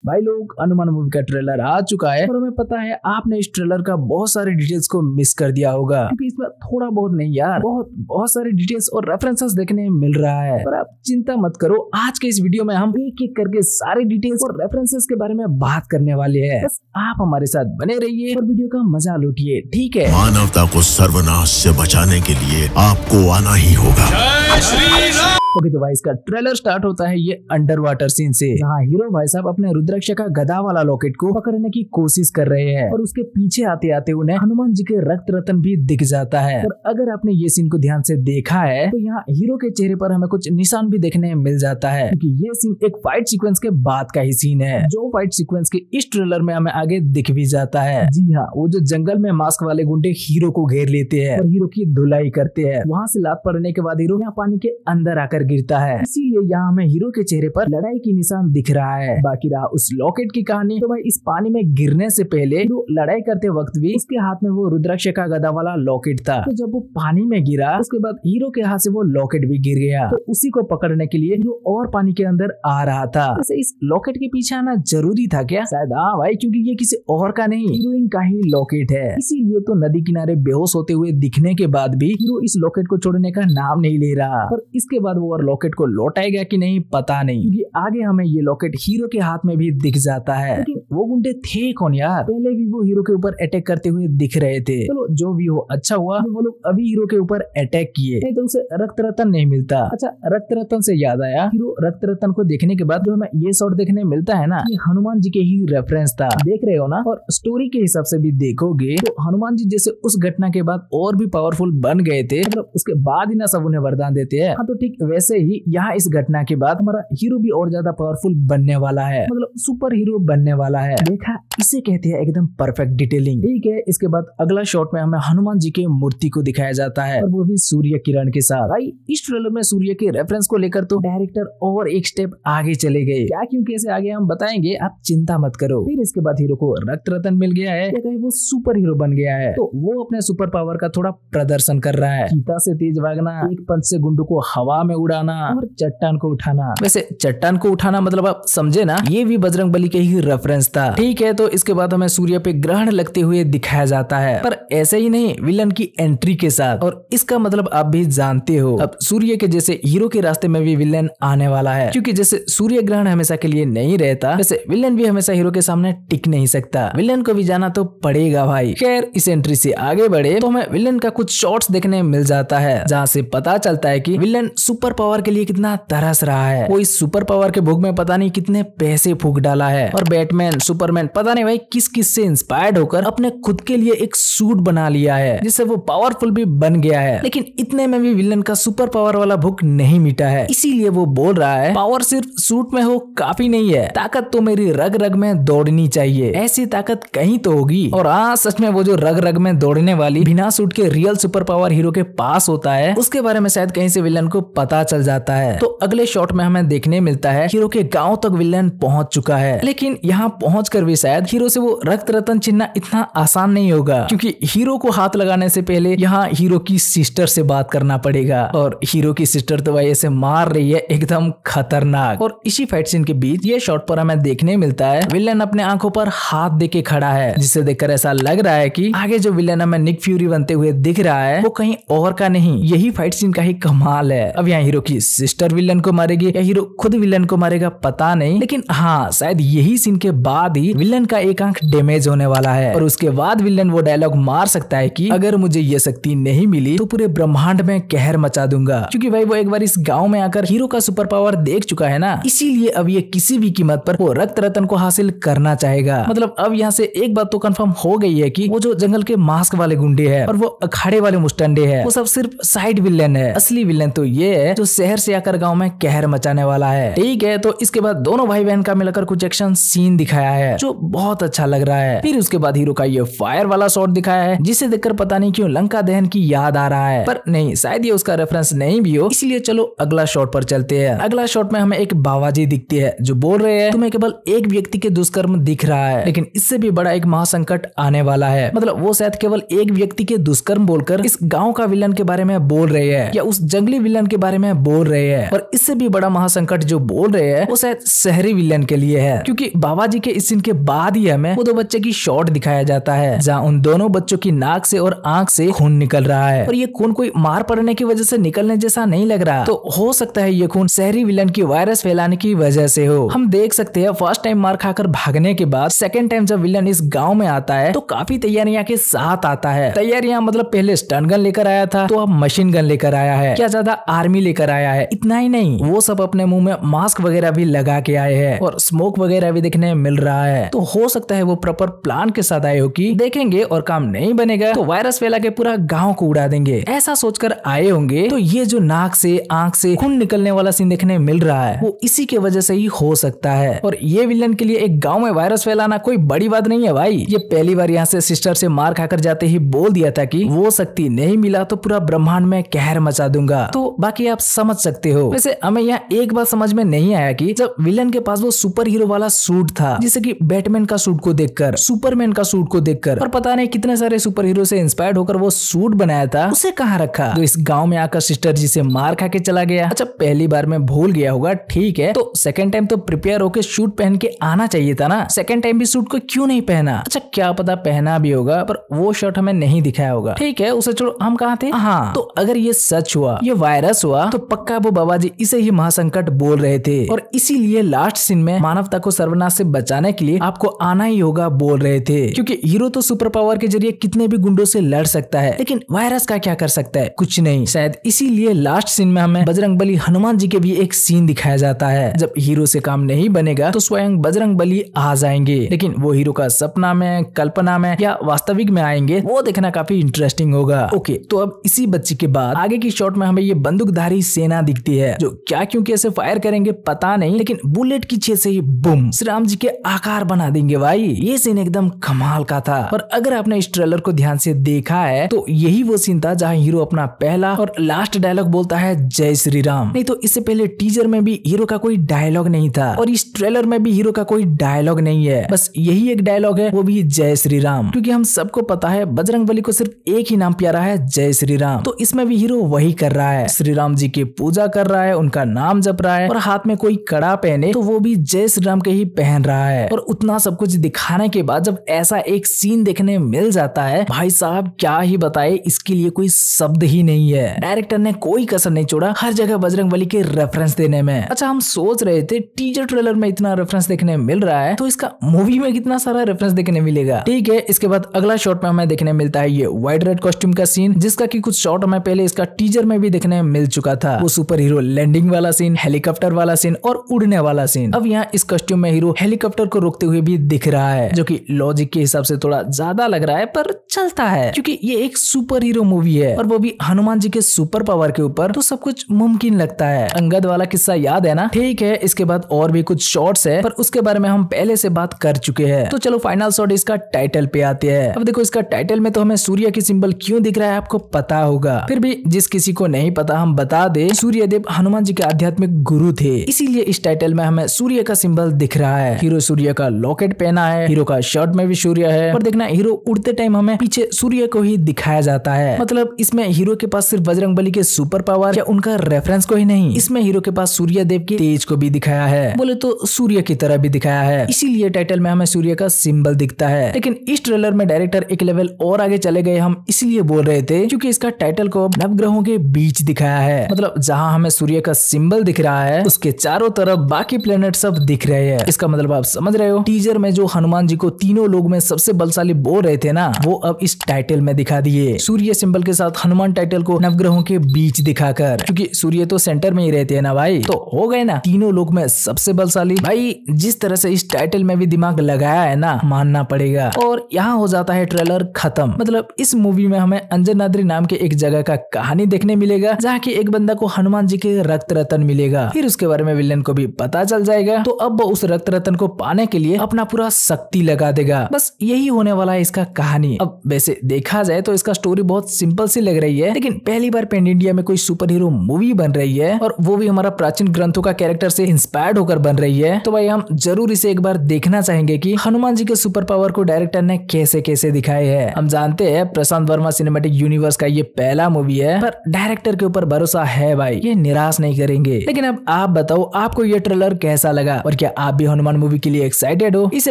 भाई लोग, हनुमान मूवी का ट्रेलर आ चुका है और हमें पता है आपने इस ट्रेलर का बहुत सारे डिटेल्स को मिस कर दिया होगा, क्योंकि इसमें थोड़ा बहुत नहीं यार, बहुत सारे डिटेल्स और रेफरेंसेस देखने मिल रहा है। पर आप चिंता मत करो, आज के इस वीडियो में हम एक एक करके सारे डिटेल्स और रेफरेंसेस के बारे में बात करने वाले हैं। बस आप हमारे साथ बने रहिए और वीडियो का मजा लूटिए, ठीक है। मानवता को सर्वनाश से बचाने के लिए आपको आना ही होगा। ओके तो भाई इसका ट्रेलर स्टार्ट होता है ये अंडर वाटर सीन से, जहाँ हीरो भाई साहब अपने रुद्राक्ष का गदा वाला लॉकेट को पकड़ने की कोशिश कर रहे हैं और उसके पीछे आते आते उन्हें हनुमान जी के रक्त रतन भी दिख जाता है। और अगर आपने ये सीन को ध्यान से देखा है तो यहाँ हीरो के चेहरे पर हमें कुछ निशान भी देखने मिल जाता है, क्योंकि ये सीन एक फाइट सीक्वेंस के बाद का ही सीन है, जो फाइट सीक्वेंस के इस ट्रेलर में हमें आगे दिख भी जाता है। जी हाँ, वो जो जंगल में मास्क वाले गुंडे हीरो को घेर लेते हैं और हीरो की धुलाई करते हैं। वहाँ से लात पड़ने के बाद हीरो यहाँ पानी के अंदर आकर गिरता है, इसीलिए यहाँ हमें हीरो के चेहरे पर लड़ाई की निशान दिख रहा है। बाकी रहा उस लॉकेट की कहानी, तो भाई इस पानी में गिरने से पहले हीरो लड़ाई करते वक्त भी उसके हाथ में वो रुद्राक्ष का गदा वाला लॉकेट था। तो जब वो पानी में गिरा उसके बाद हीरो के हाथ से वो लॉकेट भी गिर गया, तो उसी को पकड़ने के लिए हीरो और पानी के अंदर आ रहा था। वैसे इस लॉकेट के पीछे आना जरूरी था क्या? शायद हाँ भाई, क्योंकि ये किसी और का नहीं, हीरोइन का ही लॉकेट है। इसीलिए तो नदी किनारे बेहोश होते हुए दिखने के बाद भी हीरो इस लॉकेट को छोड़ने का नाम नहीं ले रहा। और इसके बाद वो लॉकेट को लौटाएगा कि नहीं पता नहीं, क्योंकि आगे हमें ये लॉकेट हीरो के हाथ में भी दिख जाता है। लेकिन वो गुंडे थे कौन यार? पहले भी वो हीरो के ऊपर अटैक करते हुए दिख रहे थे। चलो जो भी हो, अच्छा हुआ वो लोग अभी हीरो के ऊपर अटैक किए, नहीं तो उसे रक्त रतन नहीं मिलता। अच्छा, रक्त रतन से याद आया, हीरो रक्त रतन को देखने के बाद जो हमें ये शॉट देखने मिलता है ना, ये हनुमान जी के ही रेफरेंस था, देख रहे हो ना। और स्टोरी के हिसाब से भी देखोगे तो हनुमान जी जैसे उस घटना के बाद और भी पावरफुल बन गए थे, मतलब उसके बाद ही ना सब उन्हें वरदान देते हैं। हाँ, तो ठीक वैसे ही यहाँ इस घटना के बाद हमारा हीरो भी और ज्यादा पावरफुल बनने वाला है, मतलब सुपर हीरो बनने वाला है। देखा, इसे कहते हैं एकदम परफेक्ट डिटेलिंग, ठीक है। इसके बाद अगला शॉट में हमें हनुमान जी के मूर्ति को दिखाया जाता है, और वो भी सूर्य किरण के साथ। भाई इस ट्रेलर में सूर्य के रेफरेंस को लेकर तो डायरेक्टर और एक स्टेप आगे चले गए। क्या क्यों कैसे आगे हम बताएंगे, आप चिंता मत करो। फिर इसके बाद हीरो को रक्त रतन मिल गया है, या कहीं वो सुपर हीरो बन गया है, तो वो अपने सुपर पावर का थोड़ा प्रदर्शन कर रहा है। चीता से तेज भागना, एक पंच से गुंडों को हवा में उड़ाना और चट्टान को उठाना। वैसे चट्टान को उठाना मतलब आप समझे ना, ये भी बजरंग बली के ही रेफरेंस था, ठीक है। तो इसके बाद हमें सूर्य पे ग्रहण लगते हुए दिखाया जाता है, पर ऐसे ही नहीं, विलन की एंट्री के साथ। और इसका मतलब आप भी जानते हो, अब सूर्य के जैसे हीरो के रास्ते में भी विलन आने वाला है, क्योंकि जैसे सूर्य ग्रहण हमेशा के लिए नहीं रहता, वैसे विलन भी हमेशा हीरो के सामने टिक नहीं सकता, विलन को भी जाना तो पड़ेगा भाई। खैर, इस एंट्री से आगे बढ़े तो हमें विलन का कुछ शॉट्स देखने मिल जाता है, जहाँ से पता चलता है कि विलन सुपर पावर के लिए कितना तरस रहा है। वो इस सुपर पावर के भोग में पता नहीं कितने पैसे फूंक डाला है, और बैटमैन, सुपरमैन, पता नहीं भाई किस किस से इंस्पायर्ड होकर अपने खुद के लिए एक सूट बना लिया है, जिससे वो पावरफुल भी बन गया है। लेकिन इतने में भी विलन का सुपर पावर वाला भूख नहीं मिटा है, इसीलिए वो बोल रहा है पावर सिर्फ सूट में हो काफी नहीं है, ताकत तो मेरी रग रग में दौड़नी चाहिए, ऐसी ताकत कहीं तो होगी। और हाँ, सच में वो जो रग रग में दौड़ने वाली बिना सूट के रियल सुपर पावर हीरो के पास होता है, उसके बारे में शायद कहीं से विलन को पता चल जाता है। तो अगले शॉट में हमें देखने मिलता है हीरो के गांव तक विलन पहुंच चुका है, लेकिन यहाँ पहुंचकर भी शायद हीरो से वो रक्त रतन छीनना इतना आसान नहीं होगा, क्योंकि हीरो को हाथ लगाने से पहले यहाँ हीरो की सिस्टर से बात करना पड़ेगा। और हीरो की सिस्टर तो भाई ऐसे मार रही है एकदम खतरनाक। और इसी फाइट सीन के बीच ये शॉट पर हमें देखने मिलता है विलन अपने आंखों पर हाथ देके खड़ा है, जिसे देखकर ऐसा लग रहा है कि आगे जो विलन हमें निक फ्यूरी बनते हुए दिख रहा है वो कहीं और का नहीं। यही फाइट सीन का ही कमाल है। अब यहाँ हीरो की सिस्टर विलन को मारेगी या हीरो खुद विलन को मारेगा पता नहीं, लेकिन हाँ, शायद यही सीन के बाद ही विलन का एक आंख डैमेज होने वाला है, और उसके बाद विलन वो डायलॉग मार सकता है कि अगर मुझे ये शक्ति नहीं मिली तो पूरे ब्रह्मांड में कहर मचा दूंगा, क्योंकि भाई वो एक बार इस गांव में आकर हीरो का सुपर पावर देख चुका है ना, इसीलिए अब ये किसी भी कीमत पर वो रक्त रतन को हासिल करना चाहेगा। मतलब अब यहाँ से एक बात तो कंफर्म हो गई है कि वो जो जंगल के मास्क वाले गुंडे हैं और वो अखाड़े वाले मुस्टंडे हैं, वो सब सिर्फ साइड विलन है। असली विलन तो ये है जो शहर से आकर गाँव में कहर मचाने वाला है, ठीक है। तो इसके बाद दोनों भाई बहन का मिलकर कुछ एक्शन सीन दिखाया दिखाया है जो बहुत अच्छा लग रहा है। फिर उसके बाद हीरो का ये फायर वाला शॉट दिखाया है जिसे देखकर पता नहीं क्यों लंका दहन की याद आ रहा है, पर नहीं, शायद ये उसका रेफरेंस नहीं भी हो, इसलिए चलो अगला शॉट पर चलते हैं। अगला शॉट में हमें एक बाबा जी दिखती है जो बोल रहे हैं तुम्हें केवल एक व्यक्ति के दुष्कर्म दिख रहा है, लेकिन इससे भी बड़ा एक महासंकट आने वाला है। मतलब वो शायद केवल एक व्यक्ति के दुष्कर्म बोलकर इस गांव का विलन के बारे में बोल रहे हैं या उस जंगली विलन के बारे में बोल रहे हैं, और इससे भी बड़ा महासंकट जो बोल रहे हैं वो शायद शहरी विलन के लिए है, क्योंकि बाबा जी के इस सीन के बाद ही हमें वो दो बच्चे की शॉट दिखाया जाता है जहाँ उन दोनों बच्चों की नाक से और आंख से खून निकल रहा है, और ये खून कोई मार पड़ने की वजह से निकलने जैसा नहीं लग रहा। तो हो सकता है ये खून शहरी विलन की वायरस फैलाने की वजह से हो। हम देख सकते हैं फर्स्ट टाइम मार खाकर भागने के बाद सेकंड टाइम जब विलन इस गांव में आता है तो काफी तैयारियां के साथ आता है। तैयारियां मतलब पहले स्टन गन लेकर आया था तो अब मशीन गन लेकर आया है, क्या ज्यादा आर्मी लेकर आया है। इतना ही नहीं, वो सब अपने मुंह में मास्क वगैरह भी लगा के आए हैं और स्मोक वगैरह भी देखने मिल रहा है। तो हो सकता है वो प्रॉपर प्लान के साथ आए हो कि देखेंगे और काम नहीं बनेगा तो वायरस फैला के पूरा गांव को उड़ा देंगे, ऐसा सोचकर आए होंगे। तो ये जो नाक से आंख से खून निकलने वाला सीन देखने मिल रहा है वो इसी के वजह से ही हो सकता है। और ये विलन के लिए एक गांव में वायरस फैलाना कोई बड़ी बात नहीं है भाई। ये पहली बार यहाँ से सिस्टर से मार खाकर जाते ही बोल दिया था कि वो शक्ति नहीं मिला तो पूरा ब्रह्मांड में कहर मचा दूंगा। तो बाकी आप समझ सकते हो। वैसे हमें यहाँ एक बात समझ में नहीं आया कि जब विलन के पास वो सुपर हीरो वाला सूट था, जिसे कि बैटमैन का सूट को देखकर, सुपरमैन का सूट को देखकर और पता नहीं कितने सारे सुपर हीरो से इंस्पायर्ड होकर वो सूट बनाया था, उसे कहाँ रखा? तो इस गांव में आकर सिस्टर जी से मार खा के चला गया। अच्छा, पहली बार में भूल गया होगा, ठीक है, तो सेकंड टाइम तो प्रिपेयर होकर सूट पहन के आना चाहिए था ना। सेकंड टाइम भी सूट को क्यों नहीं पहना? अच्छा, क्या पता पहना भी होगा पर वो शर्ट हमें नहीं दिखाया होगा। ठीक है, उसे छोड़ो, हम कहाँ थे? हाँ, तो अगर ये सच हुआ, ये वायरस हुआ, तो पक्का वो बाबा जी इसे ही महासंकट बोल रहे थे और इसीलिए लास्ट सीन में मानवता को सर्वनाश से बचाने के लिए आपको आना ही होगा बोल रहे थे। क्योंकि हीरो तो सुपर पावर के जरिए कितने भी गुंडों से लड़ सकता है, लेकिन वायरस का क्या कर सकता है? कुछ नहीं। शायद इसीलिए लास्ट सीन में हमें बजरंगबली हनुमान जी के भी एक सीन दिखाया जाता है। जब हीरो से काम नहीं बनेगा तो स्वयं बजरंगबली आ जाएंगे, लेकिन वो हीरो का सपना में, कल्पना में या वास्तविक में आएंगे, वो देखना काफी इंटरेस्टिंग होगा। ओके, तो अब इसी बच्ची के बाद आगे की शॉट में हमें ये बंदूकधारी सेना दिखती है जो क्या क्यों कैसे फायर करेंगे पता नहीं, लेकिन बुलेट की छेद से ही बूम श्री राम जी के आकार बना देंगे भाई। ये सीन एकदम कमाल का था। और अगर आपने इस ट्रेलर को ध्यान से देखा है तो यही वो सीन था जहाँ हीरो अपना पहला और लास्ट डायलॉग बोलता है जय श्री राम। नहीं तो इससे पहले टीजर में भी हीरो का कोई डायलॉग नहीं था और इस ट्रेलर में भी हीरो का कोई डायलॉग नहीं है, बस यही एक डायलॉग है, वो भी जय श्री राम। क्योंकि हम सबको पता है बजरंगबली को सिर्फ एक ही नाम प्यारा है, जय श्री राम। तो इसमें भी हीरो वही कर रहा है, श्री राम जी की पूजा कर रहा है, उनका नाम जप रहा है और हाथ में कोई कड़ा पहने तो वो भी जय श्री राम के ही पहन रहा है। और उतना सब कुछ दिखाने के बाद जब ऐसा एक सीन देखने मिल जाता है, भाई साहब क्या ही बताए, इसके लिए कोई शब्द ही नहीं है। डायरेक्टर ने कोई कसर नहीं छोड़ा हर जगह बजरंगबली के रेफरेंस देने में। अच्छा, हम सोच रहे थे टीजर ट्रेलर में इतना रेफरेंस देखने मिल रहा है तो इसका मूवी में कितना सारा रेफरेंस देखने मिलेगा। ठीक है, इसके बाद अगला शॉट में हमें देखने मिलता है ये व्हाइट रेड कॉस्ट्यूम का सीन, जिसका कि कुछ शॉट हमें पहले इसका टीजर में भी देखने मिल चुका था। वो सुपर हीरो लैंडिंग वाला सीन, हेलीकॉप्टर वाला सीन और उड़ने वाला सीन। अब यहाँ इस कॉस्ट्यूम में हीरो हेलीकॉप्टर को रोकते हुए भी दिख रहा है, जो कि लॉजिक के हिसाब से थोड़ा ज्यादा लग रहा है पर चलता है क्योंकि ये एक सुपर हीरो मूवी है और वो भी हनुमान जी के सुपर पावर के ऊपर, तो सब कुछ मुमकिन लगता है। अंगद वाला किस्सा याद है ना? ठीक है, इसके बाद और भी कुछ शॉट्स है पर उसके बारे में हम पहले से बात कर चुके हैं। तो चलो फाइनल शॉट इसका टाइटल पे आते हैं। अब देखो इसका टाइटल में तो हमें सूर्य की सिंबल क्यों दिख रहा है आपको पता होगा, फिर भी जिस किसी को नहीं पता हम बता दे, सूर्यदेव हनुमान जी के आध्यात्मिक गुरु थे, इसीलिए इस टाइटल में हमें सूर्य का सिंबल दिख रहा है। हीरो सूर्य का लॉकेट पहना है, हीरो का शर्ट में भी सूर्य है और देखना हीरो उड़ते टाइम हमें पीछे सूर्य को ही दिखाया जाता है। मतलब इसमें हीरो के पास सिर्फ बजरंगबली के सुपर पावर या उनका रेफरेंस को ही नहीं, इसमें हीरो के पास सूर्य देव के तेज को भी दिखाया है, बोले तो सूर्य की तरह भी दिखाया है, इसीलिए टाइटल में हमें सूर्य का सिंबल दिखता है। लेकिन इस ट्रेलर में डायरेक्टर एक लेवल और आगे चले गए, हम इसलिए बोल रहे थे क्योंकि इसका टाइटल को नवग्रहों के बीच दिखाया है। मतलब जहां हमें सूर्य का सिंबल दिख रहा है उसके चारों तरफ बाकी प्लेनेट सब दिख रहे हैं। इसका मतलब आप समझ रहे हो, टीजर में जो हनुमान जी को तीनों लोग में सबसे बलशाली बोल रहे थे ना, वो अब इस टाइटल में दिखा दिए, सूर्य सिंबल के साथ हनुमान टाइटल को नवग्रहों के बीच दिखाकर, क्योंकि सूर्य तो सेंटर में ही रहते हैं ना भाई, तो हो गए ना तीनों लोग में सबसे बलशाली। भाई जिस तरह से इस टाइटल में भी दिमाग लगाया है ना, मानना पड़ेगा। और यहाँ हो जाता है ट्रेलर खत्म। मतलब इस मूवी में हमें अंजनाद्री नाम के एक जगह का कहानी देखने मिलेगा जहाँ की एक बंदा को हनुमान जी के रक्त रतन मिलेगा, फिर उसके बारे में विलेन को भी पता चल जाएगा। तो अब उस रक्त रतन को पाने बचाने के लिए अपना पूरा शक्ति लगा देगा। बस यही होने वाला है इसका कहानी। अब वैसे देखा जाए तो इसका स्टोरी बहुत सिंपल सी लग रही है, लेकिन पहली बार पैन इंडिया में कोई सुपर हीरो मूवी बन रही है और वो भी हमारा प्राचीन ग्रंथों का कैरेक्टर से इंस्पायर्ड होकर बन रही है, तो भाई हम जरूर इसे एक बार देखना चाहेंगे कि हनुमान जी के सुपर पावर को डायरेक्टर ने कैसे कैसे दिखाए है। हम जानते हैं प्रशांत वर्मा सिनेमैटिक यूनिवर्स का ये पहला मूवी है, पर डायरेक्टर के ऊपर भरोसा है भाई, ये निराश नहीं करेंगे। लेकिन अब आप बताओ आपको ये ट्रेलर कैसा लगा और क्या आप भी हनुमान मूवी के लिए एक्साइटेड हो? इसे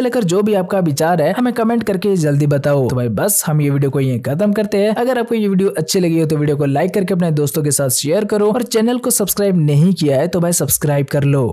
लेकर जो भी आपका विचार है हमें कमेंट करके जल्दी बताओ। तो भाई बस हम ये वीडियो को यहीं खत्म करते हैं। अगर आपको ये वीडियो अच्छी लगी हो तो वीडियो को लाइक करके अपने दोस्तों के साथ शेयर करो और चैनल को सब्सक्राइब नहीं किया है तो भाई सब्सक्राइब कर लो।